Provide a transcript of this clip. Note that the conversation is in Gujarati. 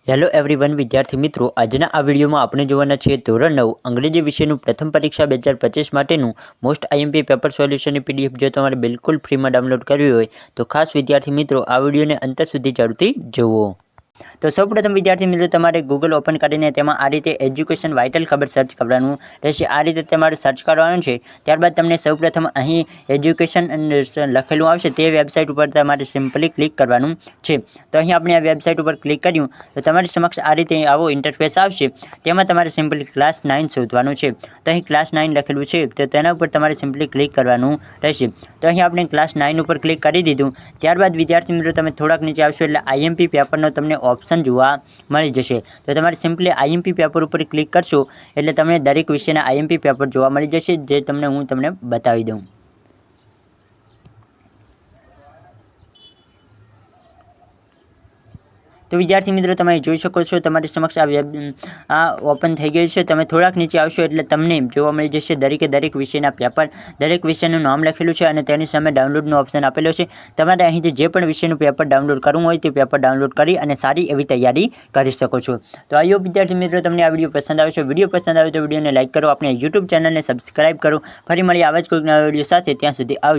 હેલો એવરીવન વિદ્યાર્થી મિત્રો, આજના આ વિડીયોમાં આપણે જોવાના છીએ ધોરણ 9 અંગ્રેજી વિષયનું પ્રથમ પરીક્ષા 2025 માટેનું મોસ્ટ આઈએમપી પેપર સોલ્યુશનની પીડીએફ જો તમારે બિલકુલ ફ્રીમાં ડાઉનલોડ કરવી હોય તો ખાસ વિદ્યાર્થી મિત્રો આ વિડીયોને અંત સુધી જરૂરથી જુઓ। તો સૌપ્રથમ વિદ્યાર્થી મિત્રો તમારે ગૂગલ ઓપન કરીને તેમાં આ રીતે એજ્યુકેશન વાઇટલ ખબર સર્ચ કરવાનું રહેશે। આ રીતે તમારે સર્ચ કરવાનું છે। ત્યારબાદ તમને સૌપ્રથમ અહીં એજ્યુકેશન લખેલું આવશે તે વેબસાઇટ ઉપર તમારે સિમ્પલી ક્લિક કરવાનું છે। તો અહીં આપણે આ વેબસાઇટ ઉપર ક્લિક કર્યું તો તમારી સમક્ષ આ રીતે આવો ઇન્ટરફેસ આવશે। તેમાં તમારે સિમ્પલી ક્લાસ 9 શોધવાનું છે। તો અહીં ક્લાસ 9 લખેલું છે તો તેના ઉપર તમારે સિમ્પલી ક્લિક કરવાનું રહેશે। તો અહીં આપણે ક્લાસ 9 ઉપર ક્લિક કરી દીધું। ત્યારબાદ વિદ્યાર્થી મિત્રો તમે થોડાક નીચે આવશો એટલે આઈએમપી પેપરનો તમને ઓપ્શન જોવા મળી જશે। તો તમારે સિમ્પલી આઈએમપી પેપર ઉપર ક્લિક કરશો એટલે તમને દરેક વિષયના આઈએમપી પેપર જોવા મળી જશે, જે હું તમને બતાવી દઉં। તો વિદ્યાર્થી મિત્રો તમે જોઈ શકો છો તમારી સમક્ષ આ ઓપન થઈ ગયું છે। તમે થોડાક નીચે આવશો એટલે તમને જોવા મળી જશે દરેક વિષયના પેપર, દરેક વિષયનું નામ લખેલું છે અને તેની સામે ડાઉનલોડનો ઓપ્શન આપેલો છે। તમારે અહીંથી જે પણ વિષયનું પેપર ડાઉનલોડ કરવું હોય તે પેપર ડાઉનલોડ કરી અને સારી એવી તૈયારી કરી શકો છો। તો આયો વિદ્યાર્થી મિત્રો તમને આ વિડીયો પસંદ આવે છે। વિડીયો પસંદ આવે તો વિડીયોને લાઇક કરો, આપણે યુટ્યુબ ચેનલને સબસ્ક્રાઇબ કરો। ફરી મળી આવા જ કોઈક નવા વિડીયો સાથે, ત્યાં સુધી આવજો।